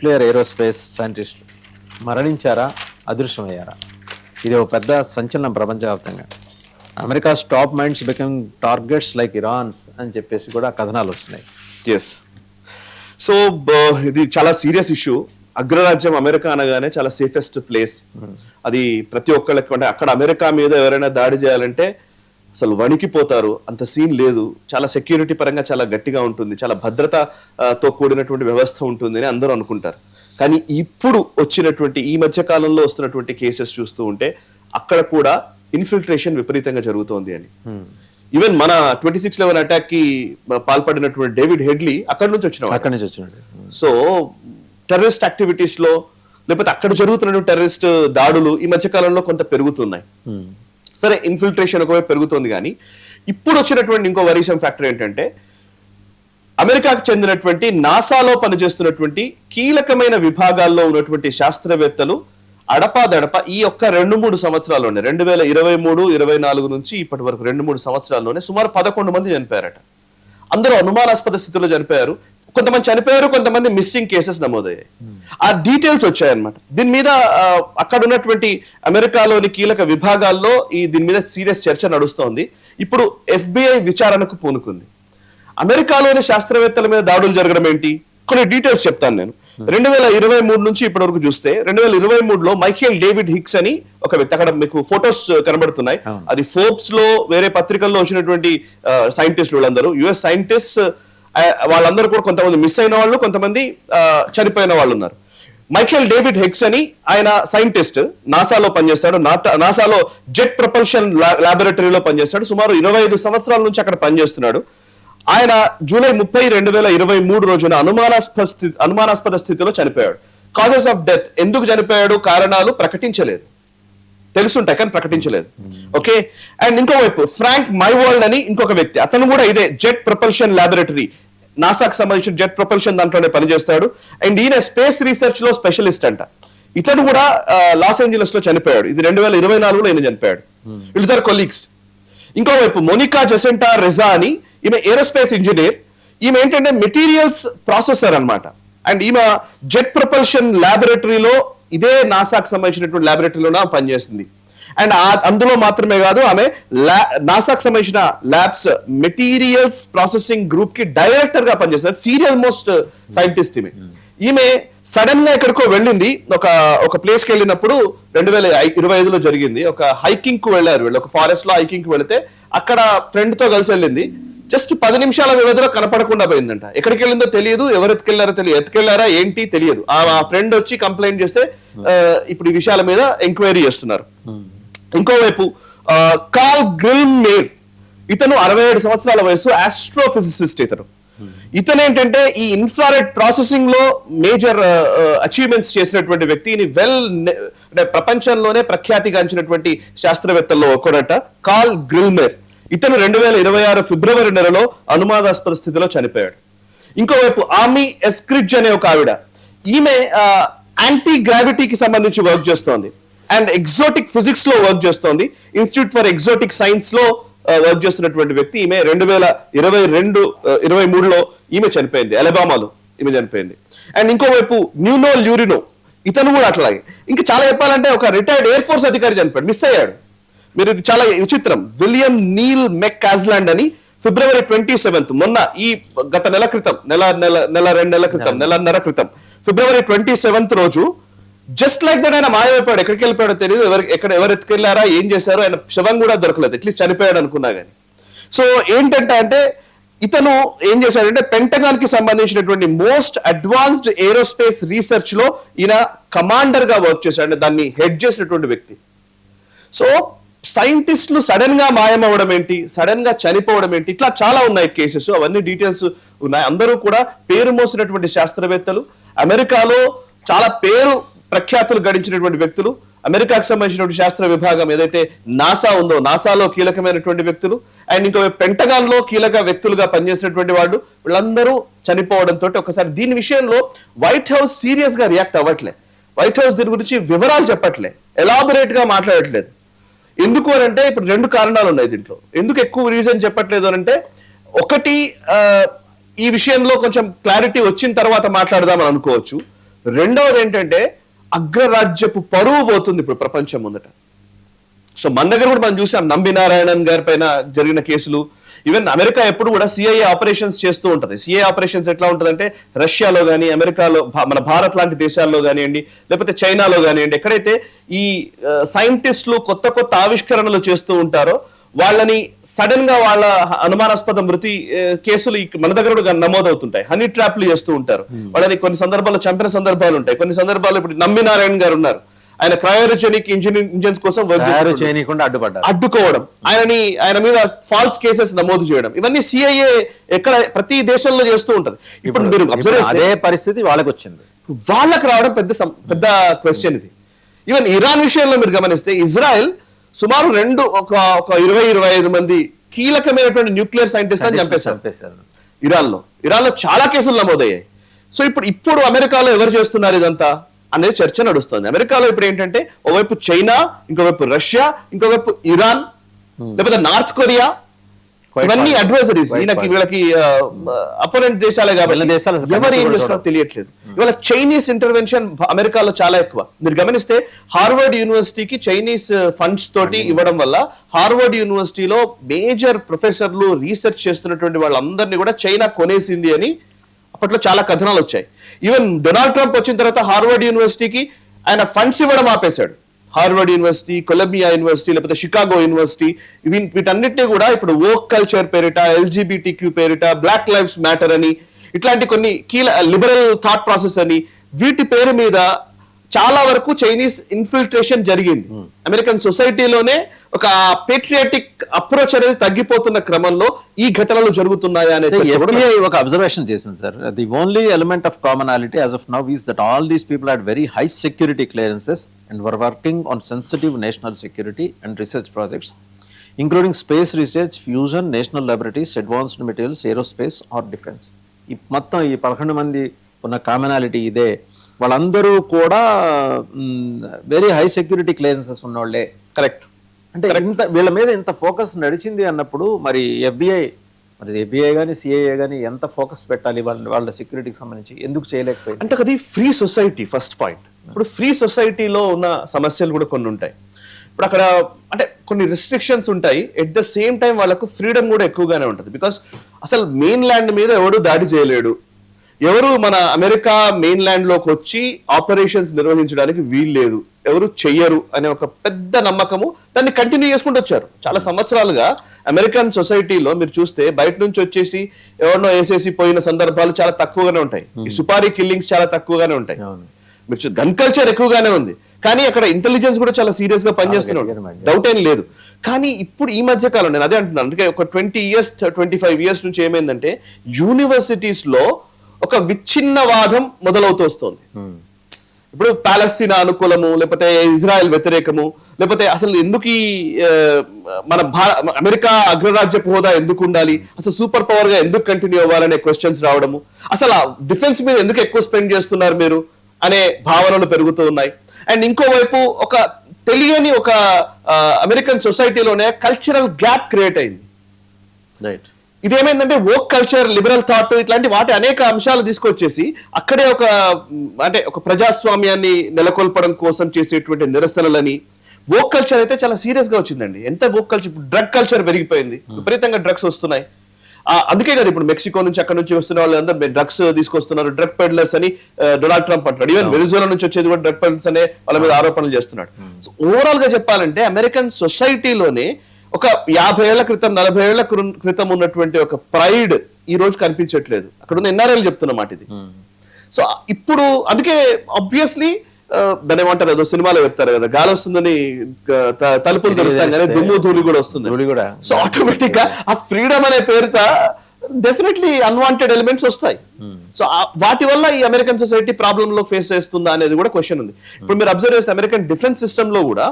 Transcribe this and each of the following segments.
Nuclear aerospace scientist మరణించారా, అదృశ్యమయ్యారా? ఇది ఒక పెద్ద సంచలనం ప్రపంచవ్యాప్తంగా. America top minds become targets like Iran's అని చెప్పేసి కూడా కథనాలు వస్తున్నాయి. ఎస్. సో ఇది చాలా సీరియస్ ఇష్యూ. అగ్రరాజ్యం అమెరికా అనగానే చాలా సేఫెస్ట్ ప్లేస్. అది ప్రతి ఒక్కళ్ళకి, అంటే అక్కడ అమెరికా మీద ఎవరైనా దాడి చేయాలంటే అసలు వణికిపోతారు. అంత సీన్ లేదు. చాలా సెక్యూరిటీ పరంగా చాలా గట్టిగా ఉంటుంది, చాలా భద్రతతో కూడినటువంటి వ్యవస్థ ఉంటుంది అని అందరూ అనుకుంటారు. కానీ ఇప్పుడు వచ్చినటువంటి ఈ మధ్య కాలంలో వస్తున్నటువంటి కేసెస్ చూస్తూ ఉంటే అక్కడ కూడా ఇన్ఫిల్ట్రేషన్ విపరీతంగా జరుగుతోంది అని. ఈవెన్ మన 26/11 అటాక్ కి పాల్పడినటువంటి డేవిడ్ హెడ్లీ అక్కడి నుంచి వచ్చినాడు. సో టెర్రరిస్ట్ యాక్టివిటీస్ లో, లేకపోతే అక్కడ జరుగుతున్న టెర్రరిస్ట్ దాడులు ఈ మధ్య కాలంలో కొంత పెరుగుతున్నాయి. సరే, ఇన్ఫిల్ట్రేషన్ ఒకవైపు పెరుగుతుంది. కానీ ఇప్పుడు వచ్చినటువంటి ఇంకో వరీసం ఫ్యాక్టర్ ఏంటంటే, అమెరికాకు చెందినటువంటి నాసాలో పనిచేస్తున్నటువంటి కీలకమైన విభాగాల్లో ఉన్నటువంటి శాస్త్రవేత్తలు అడపాదడప ఈ ఒక్క 2-3 సంవత్సరాల్లోనే 2023-24 నుంచి ఇప్పటి వరకు 2-3 సంవత్సరాల్లోనే సుమారు 11 మంది చనిపోయారట. అందరూ అనుమానాస్పద స్థితిలో చనిపోయారు. కొంతమంది చనిపోయారు, కొంతమంది మిస్సింగ్ కేసెస్ నమోదయ్యాయి. ఆ డీటెయిల్స్ వచ్చాయన్నమాట. దీని మీద అక్కడ ఉన్నటువంటి అమెరికాలోని కీలక విభాగాల్లో దీని మీద సీరియస్ చర్చ నడుస్తోంది. ఇప్పుడు FBI విచారణకు పూనుకుంది. అమెరికాలోని శాస్త్రవేత్తల మీద దాడులు జరగడం ఏంటి, కొన్ని డీటెయిల్స్ చెప్తాను నేను. 2023 నుంచి ఇప్పటి వరకు చూస్తే 2023లో మైఖేల్ డేవిడ్ హిక్స్ అని ఒక వ్యక్తి, అక్కడ మీకు ఫొటోస్ కనబడుతున్నాయి, అది ఫోర్బ్స్ లో వేరే పత్రికల్లో వచ్చినటువంటి సైంటిస్టులు, వాళ్ళందరూ US సైంటిస్ట్. వాళ్ళందరూ కూడా కొంతమంది మిస్ అయిన వాళ్ళు, కొంతమంది చనిపోయిన వాళ్ళు ఉన్నారు. మైఖేల్ డేవిడ్ హిక్స్ అని ఆయన సైంటిస్ట్, నాసాలో పనిచేస్తాడు. నాసాలో జెట్ ప్రొపల్షన్ ల్యాబొరేటరీలో పనిచేస్తాడు. సుమారు 25 సంవత్సరాల నుంచి అక్కడ పనిచేస్తున్నాడు. ఆయన జూలై 30, 2023 రోజున అనుమానాస్పద స్థితిలో చనిపోయాడు. కాజెస్ ఆఫ్ డెత్, ఎందుకు చనిపోయాడు, కారణాలు ప్రకటించలేదు. తెలుసుంటాయి కానీ ప్రకటించలేదు. ఓకే. అండ్ ఇంకోవైపు ఫ్రాంక్ మైవోల్డ్ అని ఇంకొక వ్యక్తి, అతను కూడా ఇదే జెట్ ప్రొపల్షన్ ల్యాబొరేటరీ, నాసాకు సంబంధించిన జెట్ ప్రొపల్షన్ దాంట్లోనే పనిచేస్తాడు. అండ్ ఈయన స్పేస్ రీసెర్చ్ లో స్పెషలిస్ట్ అంట. ఇతను కూడా లాస్ ఏంజలస్ లో చనిపోయాడు. ఇది 2024లో ఈయన చనిపోయాడు. వీళ్ళిద్దరు కొలీగ్స్. ఇంకోవైపు మోనికా జెసెంటా రెజా అని, ఈమె ఏరోస్పేస్ ఇంజనీర్. ఈమె ఏంటంటే మెటీరియల్స్ ప్రాసెసర్ అన్నమాట. అండ్ ఈమె జెట్ ప్రొపల్షన్ ల్యాబొరేటరీలో, ఇదే నాసాకు సంబంధించినటువంటి ల్యాబొరేటరీలో పనిచేస్తుంది. అండ్ అందులో మాత్రమే కాదు, ఆమె నాసాకు సంబంధించిన ల్యాబ్స్ మెటీరియల్స్ ప్రాసెసింగ్ గ్రూప్ కి డైరెక్టర్ గా పనిచేస్తుంది. సీరియల్ మోస్ట్ సైంటిస్ట్ ఈమె సడన్ గా ఎక్కడికో వెళ్ళింది. ఒక ప్లేస్ కి వెళ్ళినప్పుడు 2025లో జరిగింది. ఒక హైకింగ్ కు వెళ్ళారు వీళ్ళు, ఒక ఫారెస్ట్ లో హైకింగ్ కు వెళితే అక్కడ ఫ్రెండ్ తో కలిసి వెళ్ళింది. జస్ట్ 10 నిమిషాల వ్యవధిలో కనపడకుండా పోయిందంట. ఎక్కడికి వెళ్ళిందో తెలియదు, ఎవరు ఎత్తుకెళ్లారో తెలియదు, ఎత్తుకెళ్లారా ఏంటి తెలియదు. ఆ ఫ్రెండ్ వచ్చి కంప్లైంట్ చేస్తే ఇప్పుడు ఈ విషయాల మీద ఎంక్వైరీ చేస్తున్నారు. ఇంకోవైపు కార్ల్ గ్రిల్మేర్, ఇతను 67 సంవత్సరాల వయసు, ఆస్ట్రోఫిజిసిస్ట్. ఇతను ఏంటంటే ఈ ఇన్ఫ్రారెడ్ ప్రాసెసింగ్ లో మేజర్ అచీవ్మెంట్స్ చేసినటువంటి వ్యక్తిని, ప్రపంచంలోనే ప్రఖ్యాతిగాంచినటువంటి శాస్త్రవేత్తల్లో ఒకడట కార్ల్ గ్రిల్మేర్. ఇతను 2026 ఫిబ్రవరి నెలలో అనుమానాస్పద స్థితిలో చనిపోయాడు. ఇంకోవైపు ఆమీ ఎస్క్రిడ్జ్ అనే ఒక ఆవిడ, ఈమె యాంటీ గ్రావిటీకి సంబంధించి వర్క్ చేస్తోంది అండ్ ఎగ్జోటిక్ ఫిజిక్స్ లో వర్క్ చేస్తోంది. ఇన్స్టిట్యూట్ ఫర్ ఎగ్జోటిక్ సైన్స్ లో వర్క్ చేస్తున్నటువంటి వ్యక్తి. ఈమె 2023లో ఈమె చనిపోయింది, అలబామాలో ఈమె చనిపోయింది. అండ్ ఇంకోవైపు న్యూనో ల్యూరినో, ఇతను కూడా అట్లాగే. ఇంకా చాలా చెప్పాలంటే ఒక రిటైర్డ్ ఎయిర్ ఫోర్స్ అధికారి చనిపోయాడు, మిస్ అయ్యాడు. మీరు ఇది చాలా విచిత్రం. విలియం నీల్ మెక్కాజ్లాండ్ అని ఫిబ్రవరి 27, మొన్న ఈ గత నెల క్రితం, నెలన్నర క్రితం ఫిబ్రవరి 27 రోజు జస్ట్ లైక్ దట్ ఆయన మాయమైపోయాడు. ఎక్కడికి వెళ్ళిపోయాడో తెలియదు, ఎవరు ఎత్తుకెళ్లారా, ఏం చేశారో, ఆయన శవం కూడా దొరకలేదు. అట్లీస్ట్ చనిపోయాడు అనుకున్నా కానీ. సో ఏంటంటే ఇతను ఏం చేశాడంటే పెంటగాన్ కి సంబంధించినటువంటి మోస్ట్ అడ్వాన్స్డ్ ఏరోస్పేస్ రీసెర్చ్ లో ఈయన కమాండర్ గా వర్క్ చేశాడు, దాన్ని హెడ్ చేసినటువంటి వ్యక్తి. సో సైంటిస్టులు సడన్ గా మాయమవడం ఏంటి, సడన్ గా చనిపోవడం ఏంటి, ఇట్లా చాలా ఉన్నాయి కేసెస్. అవన్నీ డీటెయిల్స్ ఉన్నాయి. అందరూ కూడా పేరు మోసినటువంటి శాస్త్రవేత్తలు, అమెరికాలో చాలా పేరు ప్రఖ్యాతులు గడించినటువంటి వ్యక్తులు. అమెరికాకు సంబంధించినటువంటి శాస్త్ర విభాగం ఏదైతే నాసా ఉందో, నాసాలో కీలకమైనటువంటి వ్యక్తులు, అండ్ ఇంకో పెంటగాన్ లో కీలక వ్యక్తులుగా పనిచేసినటువంటి వాళ్ళు, వీళ్ళందరూ చనిపోవడంతో ఒకసారి దీని విషయంలో వైట్ హౌస్ సీరియస్ గా రియాక్ట్ అవ్వట్లే. వైట్ హౌస్ దీని గురించి వివరాలు చెప్పట్లే, ఎలాబొరేట్ గా మాట్లాడట్లేదు. ఎందుకు అని అంటే ఇప్పుడు 2 కారణాలు ఉన్నాయి దీంట్లో. ఎందుకు ఎక్కువ రీజన్ చెప్పట్లేదు అని అంటే, ఒకటి ఈ విషయంలో కొంచెం క్లారిటీ వచ్చిన తర్వాత మాట్లాడదామని అనుకోవచ్చు. రెండవది ఏంటంటే అగ్రరాజ్యపు పరువు పోతుంది ఇప్పుడు ప్రపంచం ముందట. సో మన దగ్గర కూడా మనం చూసాం నంబి నారాయణన్ గారి పైన జరిగిన కేసులు. ఈవెన్ అమెరికా ఎప్పుడు కూడా సిఐఏ ఆపరేషన్స్ చేస్తూ ఉంటది. సిఐఏ ఆపరేషన్స్ ఎట్లా ఉంటదంటే రష్యాలో కానీ, అమెరికాలో, మన భారత్ లాంటి దేశాల్లో కానివ్వండి, లేకపోతే చైనాలో కానివ్వండి, ఎక్కడైతే ఈ సైంటిస్టులు కొత్త కొత్త ఆవిష్కరణలు చేస్తూ ఉంటారో వాళ్ళని సడన్ గా వాళ్ళ అనుమానాస్పద మృతి కేసులు మన దగ్గర కూడా నమోదవుతుంటాయి. హనీ ట్రాప్లు చేస్తూ ఉంటారు. వాళ్ళని కొన్ని సందర్భాల్లో చంపిన సందర్భాలు ఉంటాయి. కొన్ని సందర్భాల్లో ఇప్పుడు నంబి నారాయణ గారు ఉన్నారు, ఆయన క్రయోజెనిక్ ఇంజిన్స్ కోసం అడ్డుకోవడం, ఆయన మీద ఫాల్స్ కేసెస్ నమోదు చేయడం, ఇవన్నీ సిఐఏ ఎక్కడ ప్రతి దేశంలో చేస్తూ ఉంటది. ఇప్పుడు మీరు అబ్జర్వ్ అదే పరిస్థితి వాళ్ళకి వచ్చింది. వాళ్ళకి రావడం పెద్ద క్వశ్చన్ ఇది. ఈవెన్ ఇరాన్ విషయంలో మీరు గమనిస్తే ఇజ్రాయెల్ సుమారు ఒక 20-25 మంది కీలకమైనటువంటి న్యూక్లియర్ సైంటిస్ట్ అని చంపేశారు ఇరాన్ లో చాలా కేసులు నమోదయ్యాయి. సో ఇప్పుడు అమెరికాలో ఎవరు చేస్తున్నారు ఇదంతా అనేది చర్చ నడుస్తుంది. అమెరికాలో ఇప్పుడు ఏంటంటే ఓవైపు చైనా, ఇంకోవైపు రష్యా, ఇంకోవైపు ఇరాన్, లేకపోతే నార్త్ కొరియా, ఇవన్నీ అడ్వైజరీస్. వీళ్ళకి అపోనెంట్ దేశాలే కాబట్టి ఎవరు ఏం చేస్తారో తెలియట్లేదు. ఇవాళ చైనీస్ ఇంటర్వెన్షన్ అమెరికాలో చాలా ఎక్కువ. మీరు గమనిస్తే హార్వర్డ్ యూనివర్సిటీకి చైనీస్ ఫండ్స్ తోటి ఇవ్వడం వల్ల హార్వర్డ్ యూనివర్సిటీలో మేజర్ ప్రొఫెసర్లు రీసెర్చ్ చేస్తున్నటువంటి వాళ్ళందరినీ కూడా చైనా కొనేసింది అని అప్పట్లో చాలా కథనాలు వచ్చాయి. ఈవెన్ డొనాల్డ్ ట్రంప్ వచ్చిన తర్వాత హార్వర్డ్ యూనివర్సిటీకి ఆయన ఫండ్స్ ఇవ్వడం ఆపేశాడు. హార్వర్డ్ యూనివర్సిటీ, కొలంబియా యూనివర్సిటీ, లేకపోతే షికాగో యూనివర్సిటీ, వీటన్నిటినీ కూడా ఇప్పుడు వోక్ కల్చర్ పేరిట, LGBTQ పేరిట, బ్లాక్ లైవ్స్ మ్యాటర్ అని, ఇట్లాంటి కొన్ని లిబరల్ థాట్ ప్రాసెస్ అని, వీటి పేరు మీద చాలా వరకు చైనీస్ ఇన్ఫిల్ట్రేషన్ జరిగింది. అమెరికన్ సొసైటీలోనే ఒక పేట్రియాటిక్ అప్రోచ్ అనేది తగ్గిపోతున్న క్రమంలో ఈ ఘటనలు జరుగుతున్నాయా అనేది FBI ఒక అబ్జర్వేషన్ చేసింది sir. The only element of commonality as of now is that all these people had very high security clearances and were working on sensitive national security and research projects including space research, fusion, national laboratories, advanced materials, aerospace or defence. మొత్తం ఈ 11 మంది ఉన్న commonality ఇదే. వాళ్ళందరూ కూడా very high security clearances ఉన్నోళ్లే. Correct. అంటే వీళ్ళ మీద ఇంత ఫోకస్ నడిచింది అన్నప్పుడు మరి FBI కానీ CIA కానీ ఎంత ఫోకస్ పెట్టాలి వాళ్ళ సెక్యూరిటీకి సంబంధించి, ఎందుకు చేయలేకపోయింది అంటే అది ఫ్రీ సొసైటీ ఫస్ట్ పాయింట్. ఇప్పుడు ఫ్రీ సొసైటీలో ఉన్న సమస్యలు కూడా కొన్ని ఉంటాయి. ఇప్పుడు అక్కడ అంటే కొన్ని రిస్ట్రిక్షన్స్ ఉంటాయి, ఎట్ ద సేమ్ టైం వాళ్ళకు ఫ్రీడమ్ కూడా ఎక్కువగానే ఉంటుంది. బికాస్ అసలు మెయిన్ ల్యాండ్ మీద ఎవడు దాడి చేయలేడు, ఎవరు మన అమెరికా మెయిన్ ల్యాండ్ లోకి వచ్చి ఆపరేషన్స్ నిర్వహించడానికి వీల్లేదు, ఎవరు చెయ్యరు అనే ఒక పెద్ద నమ్మకము, దాన్ని కంటిన్యూ చేసుకుంటూ వచ్చారు చాలా సంవత్సరాలుగా. అమెరికన్ సొసైటీలో మీరు చూస్తే బయట నుంచి వచ్చేసి ఎవరినో వేసేసి పోయిన సందర్భాలు చాలా తక్కువగానే ఉంటాయి. ఈ సుపారీ కిల్లింగ్స్ చాలా తక్కువగానే ఉంటాయి. మీరు గన్ కల్చర్ ఎక్కువగానే ఉంది, కానీ అక్కడ ఇంటెలిజెన్స్ కూడా చాలా సీరియస్ గా పనిచేస్తున్నాడు, డౌట్ ఏం లేదు. కానీ ఇప్పుడు ఈ మధ్య కాలం నేను అదే అంటున్నాను, అందుకే ఒక 25 years నుంచి ఏమైందంటే యూనివర్సిటీస్ లో ఒక విచ్ఛిన్నవాదం మొదలవుతూ వస్తుంది. ఇప్పుడు పాలస్తీనా అనుకూలము, లేకపోతే ఇజ్రాయెల్ వ్యతిరేకము, లేకపోతే అసలు ఎందుకు మన అమెరికా అగ్రరాజ్యపు హోదా ఎందుకు ఉండాలి, అసలు సూపర్ పవర్ గా ఎందుకు కంటిన్యూ అవ్వాలనే క్వశ్చన్స్ రావడము, అసలు డిఫెన్స్ మీద ఎందుకు ఎక్కువ స్పెండ్ చేస్తున్నారు మీరు అనే భావనలు పెరుగుతూ ఉన్నాయి. అండ్ ఇంకోవైపు ఒక తెలియని ఒక అమెరికన్ సొసైటీలోనే కల్చరల్ గ్యాప్ క్రియేట్ అయింది. రైట్. ఇదేమైందంటే వోక్ కల్చర్, లిబరల్ థాట్, ఇట్లాంటి వాటి అనేక అంశాలు తీసుకొచ్చేసి అక్కడే ఒక ప్రజాస్వామ్యాన్ని నెలకొల్పడం కోసం చేసేటువంటి నిరసనలని, వోక్ కల్చర్ అయితే చాలా సీరియస్ గా వచ్చిందండి. ఎంత వోక్ కల్చర్, డ్రగ్ కల్చర్ పెరిగిపోయింది, విపరీతంగా డ్రగ్స్ వస్తున్నాయి. అందుకే కదా ఇప్పుడు మెక్సికో నుంచి అక్కడ నుంచి వస్తున్న వాళ్ళందరూ డ్రగ్స్ తీసుకొస్తున్నారు, డ్రగ్ పెడ్లర్స్ అని డొనాల్డ్ ట్రంప్ అంటాడు. ఈవెన్ వెనిజులా నుంచి వచ్చేది కూడా డ్రగ్ పెడ్లర్స్ అనే వాళ్ళ మీద ఆరోపణలు చేస్తున్నాడు. సో ఓవరాల్ గా చెప్పాలంటే అమెరికన్ సొసైటీలోనే ఒక 50 ఏళ్ల క్రితం 40 ఏళ్ల క్రితం ఉన్నటువంటి ఒక ప్రైడ్ ఈ రోజు కనిపించట్లేదు. అక్కడ ఉన్న NRL చెప్తున్నమాట ఇది. సో ఇప్పుడు అందుకే ఆబ్వియస్లీ దాని ఏమంటారు, ఏదో సినిమాలో చెప్తారు కదా, గాలి వస్తుందని తలుపులు తెరుస్తాం కానీ దుమ్ము ధూళి కూడా వస్తుంది. సో ఆటోమేటిక్ గా ఆ ఫ్రీడమ్ అనే పేరుతో డెఫినెట్లీ అన్వాంటెడ్ ఎలిమెంట్స్ వస్తాయి. సో వాటి వల్ల ఈ అమెరికన్ సొసైటీ ప్రాబ్లమ్ లో ఫేస్ చేస్తుందా అనేది కూడా క్వశ్చన్ ఉంది. ఇప్పుడు మీరు అబ్జర్వ్ చేస్తే అమెరికన్ డిఫెన్స్ సిస్టమ్ లో కూడా,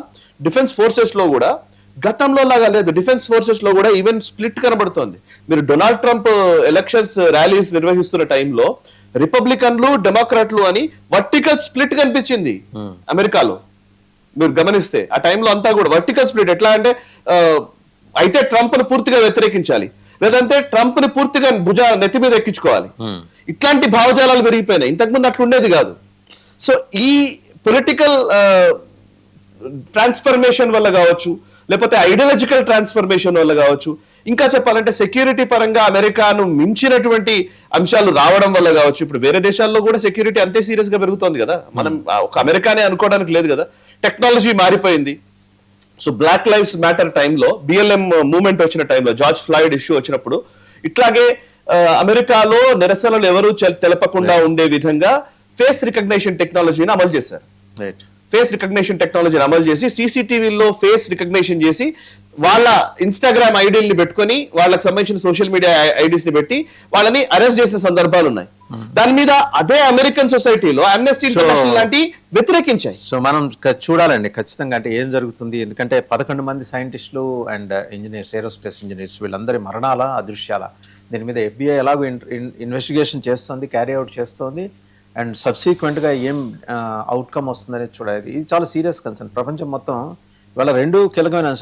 డిఫెన్స్ ఫోర్సెస్ లో కూడా గతంలో లాగా లేదు. డిఫెన్స్ ఫోర్సెస్ లో కూడా ఈవెన్ స్ప్లిట్ కనబడుతోంది. మీరు డొనాల్డ్ ట్రంప్ ఎలక్షన్స్ ర్యాలీస్ నిర్వహిస్తున్న టైంలో రిపబ్లికన్లు, డెమోక్రాట్లు అని వర్టికల్ స్ప్లిట్ కనిపించింది అమెరికాలో. మీరు గమనిస్తే ఆ టైంలో అంతా కూడా వర్టికల్ స్ప్లిట్. ఎట్లా అంటే అయితే ట్రంప్ ను పూర్తిగా వ్యతిరేకించాలి, లేదంటే ట్రంప్ ని పూర్తిగా నెత్తి మీద ఎక్కించుకోవాలి. ఇట్లాంటి భావజాలాలు పెరిగిపోయినాయి. ఇంతకుముందు అట్లా ఉండేది కాదు. సో ఈ పొలిటికల్ ట్రాన్స్ఫర్మేషన్ వల్ల కావచ్చు, లేకపోతే ఐడియాలజికల్ ట్రాన్స్ఫర్మేషన్ వల్ల కావచ్చు, ఇంకా చెప్పాలంటే సెక్యూరిటీ పరంగా అమెరికాను మించినటువంటి అంశాలు రావడం వల్ల కావచ్చు. ఇప్పుడు వేరే దేశాల్లో కూడా సెక్యూరిటీ అంతే సీరియస్ గా పెరుగుతోంది కదా, మనం ఒక అమెరికానే అనుకోవడానికి లేదు కదా, టెక్నాలజీ మారిపోయింది. సో బ్లాక్ లైవ్స్ మ్యాటర్ టైంలో, బిఎల్ఎం మూవ్మెంట్ వచ్చిన టైంలో, జార్జ్ ఫ్లాయిడ్ ఇష్యూ వచ్చినప్పుడు ఇట్లాగే అమెరికాలో నిరసనలు ఎవరు తెలపకుండా ఉండే విధంగా ఫేస్ రికగ్నిషన్ టెక్నాలజీని అమలు చేశారు. రైట్. ఫేస్ రికగ్నిషన్ టెక్నాలజీని అమలు చేసి సీసీటీవీలో ఫేస్ రికగ్నిషన్ చేసి వాళ్ళ ఇన్స్టాగ్రామ్ ఐడీల్ని పెట్టుకొని వాళ్ళకి సంబంధించిన సోషల్ మీడియా ఐడీస్ ని పెట్టి వాళ్ళని అరెస్ట్ చేసిన సందర్భాలు ఉన్నాయి. దాని మీద అదే అమెరికన్ సొసైటీలో అమ్నెస్టీ ఇంటర్నేషనల్ లాంటి వ్యతిరేకించాయి. సో మనం చూడాలండి ఖచ్చితంగా, అంటే ఏం జరుగుతుంది. ఎందుకంటే 11 మంది సైంటిస్టులు అండ్ ఇంజనీర్స్, ఏరోస్పేస్ ఇంజనీర్స్, వీళ్ళందరి మరణాల అదృశ్యాల దీని మీద FBI ఎలాగో ఇన్వెస్టిగేషన్ చేస్తుంది, క్యారీ అవుట్ చేస్తుంది, అండ్ సబ్సిక్వెంట్గా ఏం అవుట్కమ్ వస్తుందనేది చూడాలి. ఇది చాలా సీరియస్ కన్సర్న్. ప్రపంచం మొత్తం ఇవాళ 2 కీలకమైన